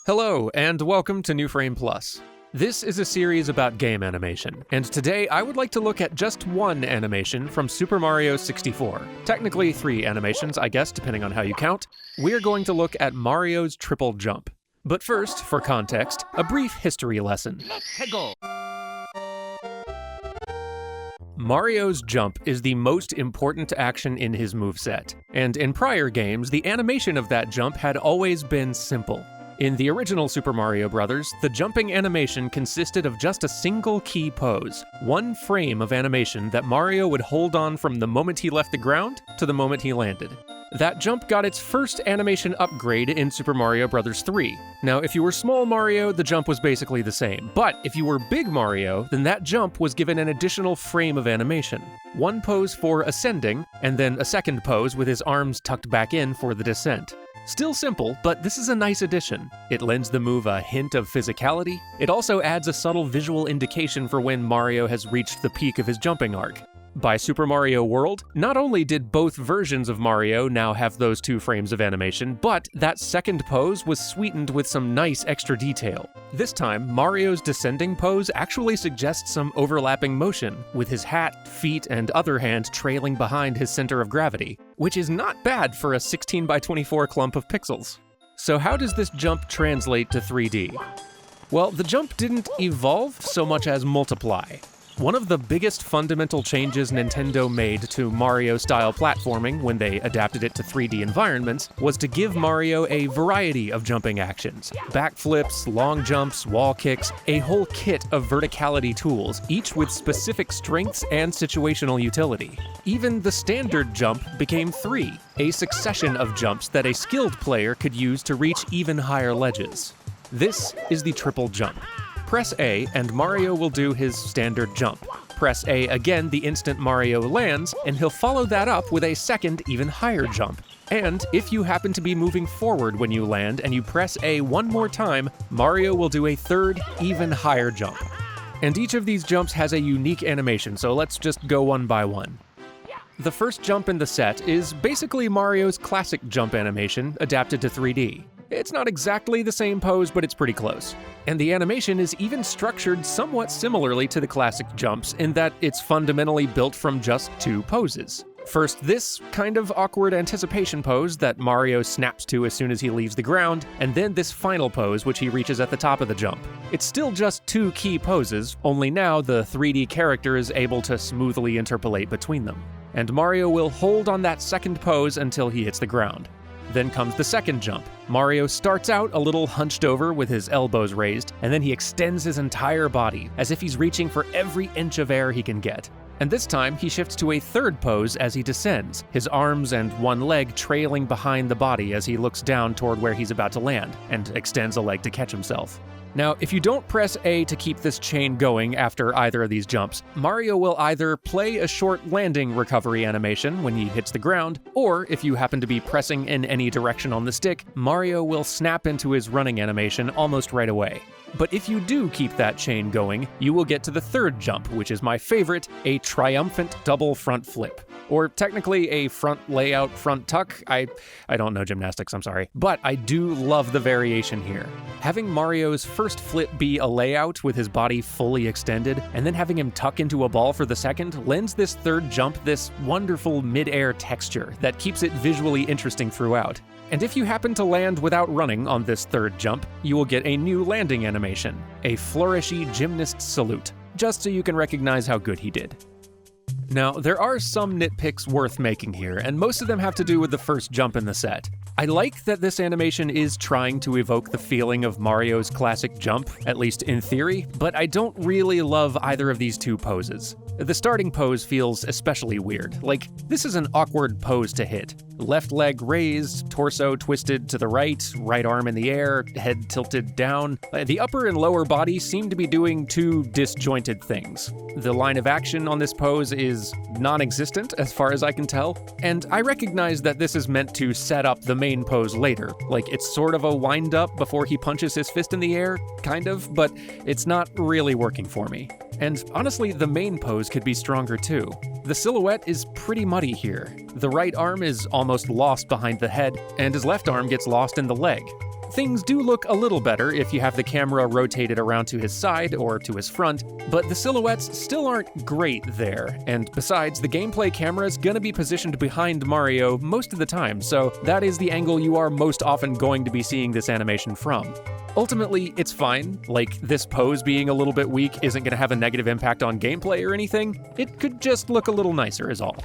Hello, and welcome to New Frame Plus. This is a series about game animation, and today I would like to look at just one animation from Super Mario 64. Technically 3 animations, I guess, depending on how you count. We're going to look at Mario's triple jump. But first, for context, a brief history lesson. Mario's jump is the most important action in his moveset, and in prior games, the animation of that jump had always been simple. In the original Super Mario Bros., the jumping animation consisted of just a single key pose, one frame of animation that Mario would hold on from the moment he left the ground to the moment he landed. That jump got its first animation upgrade in Super Mario Bros. 3. Now, if you were small Mario, the jump was basically the same, but if you were big Mario, then that jump was given an additional frame of animation. One pose for ascending, and then a second pose with his arms tucked back in for the descent. Still simple, but this is a nice addition. It lends the move a hint of physicality. It also adds a subtle visual indication for when Mario has reached the peak of his jumping arc. By Super Mario World, not only did both versions of Mario now have those 2 frames of animation, but that second pose was sweetened with some nice extra detail. This time, Mario's descending pose actually suggests some overlapping motion, with his hat, feet, and other hand trailing behind his center of gravity, which is not bad for a 16x24 clump of pixels. So how does this jump translate to 3D? Well, the jump didn't evolve so much as multiply. One of the biggest fundamental changes Nintendo made to Mario-style platforming when they adapted it to 3D environments was to give Mario a variety of jumping actions. Backflips, long jumps, wall kicks, a whole kit of verticality tools, each with specific strengths and situational utility. Even the standard jump became 3, a succession of jumps that a skilled player could use to reach even higher ledges. This is the triple jump. Press A and Mario will do his standard jump. Press A again the instant Mario lands, and he'll follow that up with a second, even higher jump. And if you happen to be moving forward when you land and you press A one more time, Mario will do a third, even higher jump. And each of these jumps has a unique animation, so let's just go one by one. The first jump in the set is basically Mario's classic jump animation adapted to 3D. It's not exactly the same pose, but it's pretty close. And the animation is even structured somewhat similarly to the classic jumps in that it's fundamentally built from just 2 poses. First, this kind of awkward anticipation pose that Mario snaps to as soon as he leaves the ground, and then this final pose which he reaches at the top of the jump. It's still just 2 key poses, only now the 3D character is able to smoothly interpolate between them. And Mario will hold on that second pose until he hits the ground. Then comes the second jump. Mario starts out a little hunched over with his elbows raised, and then he extends his entire body, as if he's reaching for every inch of air he can get. And this time, he shifts to a third pose as he descends, his arms and one leg trailing behind the body as he looks down toward where he's about to land, and extends a leg to catch himself. Now, if you don't press A to keep this chain going after either of these jumps, Mario will either play a short landing recovery animation when he hits the ground, or if you happen to be pressing in any direction on the stick, Mario will snap into his running animation almost right away. But if you do keep that chain going, you will get to the third jump, which is my favorite, a triumphant double front flip. Or technically a front layout front tuck. I don't know gymnastics, I'm sorry. But I do love the variation here. Having Mario's first flip be a layout with his body fully extended, and then having him tuck into a ball for the second, lends this third jump this wonderful mid-air texture that keeps it visually interesting throughout. And if you happen to land without running on this third jump, you will get a new landing animation, a flourishy gymnast salute, just so you can recognize how good he did. Now, there are some nitpicks worth making here, and most of them have to do with the first jump in the set. I like that this animation is trying to evoke the feeling of Mario's classic jump, at least in theory, but I don't really love either of these 2 poses. The starting pose feels especially weird, like this is an awkward pose to hit. Left leg raised, torso twisted to the right arm in the air, head tilted down. The upper and lower body seem to be doing 2 disjointed things. The line of action on this pose is non-existent as far as I can tell, and I recognize that this is meant to set up the main pose later, like it's sort of a wind-up before he punches his fist in the air, kind of, but it's not really working for me. And honestly, the main pose could be stronger too. The silhouette is pretty muddy here. The right arm is almost lost behind the head, and his left arm gets lost in the leg. Things do look a little better if you have the camera rotated around to his side or to his front, but the silhouettes still aren't great there, and besides, the gameplay camera is gonna be positioned behind Mario most of the time, so that is the angle you are most often going to be seeing this animation from. Ultimately, it's fine. Like, this pose being a little bit weak isn't gonna have a negative impact on gameplay or anything. It could just look a little nicer is all.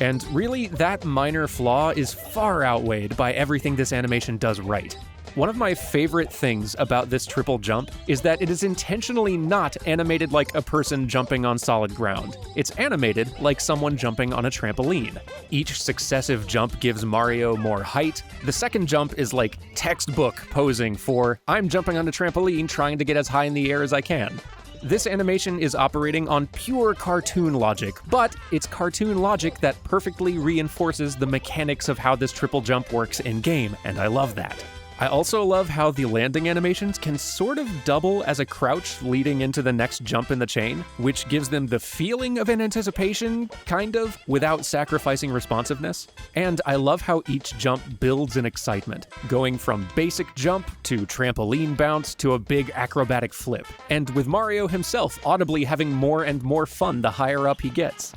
And really, that minor flaw is far outweighed by everything this animation does right. One of my favorite things about this triple jump is that it is intentionally not animated like a person jumping on solid ground. It's animated like someone jumping on a trampoline. Each successive jump gives Mario more height. The second jump is like textbook posing for, I'm jumping on a trampoline trying to get as high in the air as I can. This animation is operating on pure cartoon logic, but it's cartoon logic that perfectly reinforces the mechanics of how this triple jump works in-game, and I love that. I also love how the landing animations can sort of double as a crouch leading into the next jump in the chain, which gives them the feeling of an anticipation, kind of, without sacrificing responsiveness. And I love how each jump builds in excitement, going from basic jump to trampoline bounce to a big acrobatic flip, and with Mario himself audibly having more and more fun the higher up he gets.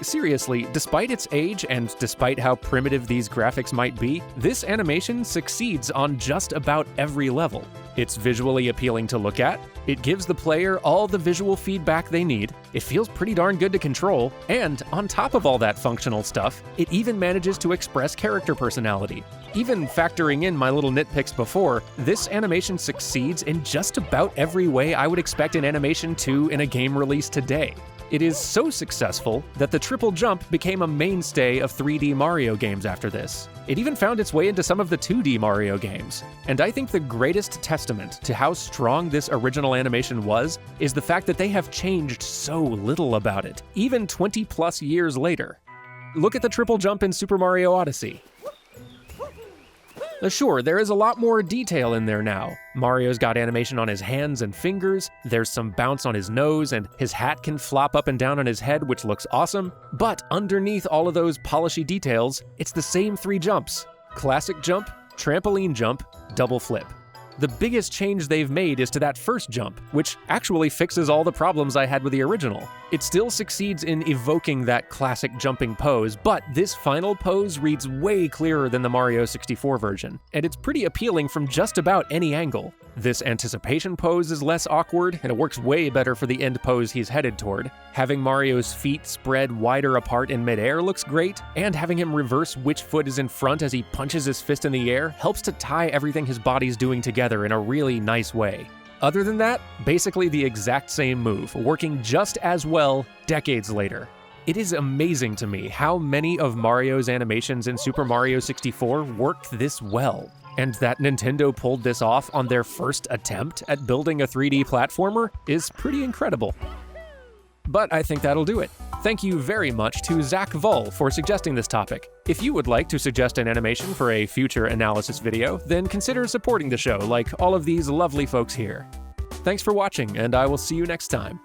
Seriously, despite its age and despite how primitive these graphics might be, this animation succeeds on just about every level. It's visually appealing to look at, it gives the player all the visual feedback they need, it feels pretty darn good to control, and on top of all that functional stuff, it even manages to express character personality. Even factoring in my little nitpicks before, this animation succeeds in just about every way I would expect an animation to in a game released today. It is so successful that the triple jump became a mainstay of 3D Mario games after this. It even found its way into some of the 2D Mario games. And I think the greatest testament to how strong this original animation was is the fact that they have changed so little about it, even 20+ years later. Look at the triple jump in Super Mario Odyssey. Sure, there is a lot more detail in there now. Mario's got animation on his hands and fingers, there's some bounce on his nose, and his hat can flop up and down on his head, which looks awesome. But underneath all of those polishy details, it's the same 3 jumps. Classic jump, trampoline jump, double flip. The biggest change they've made is to that first jump, which actually fixes all the problems I had with the original. It still succeeds in evoking that classic jumping pose, but this final pose reads way clearer than the Mario 64 version, and it's pretty appealing from just about any angle. This anticipation pose is less awkward, and it works way better for the end pose he's headed toward. Having Mario's feet spread wider apart in midair looks great, and having him reverse which foot is in front as he punches his fist in the air helps to tie everything his body's doing together in a really nice way. Other than that, basically the exact same move, working just as well decades later. It is amazing to me how many of Mario's animations in Super Mario 64 worked this well. And that Nintendo pulled this off on their first attempt at building a 3D platformer is pretty incredible. But I think that'll do it. Thank you very much to Zach Vull for suggesting this topic. If you would like to suggest an animation for a future analysis video, then consider supporting the show like all of these lovely folks here. Thanks for watching, and I will see you next time.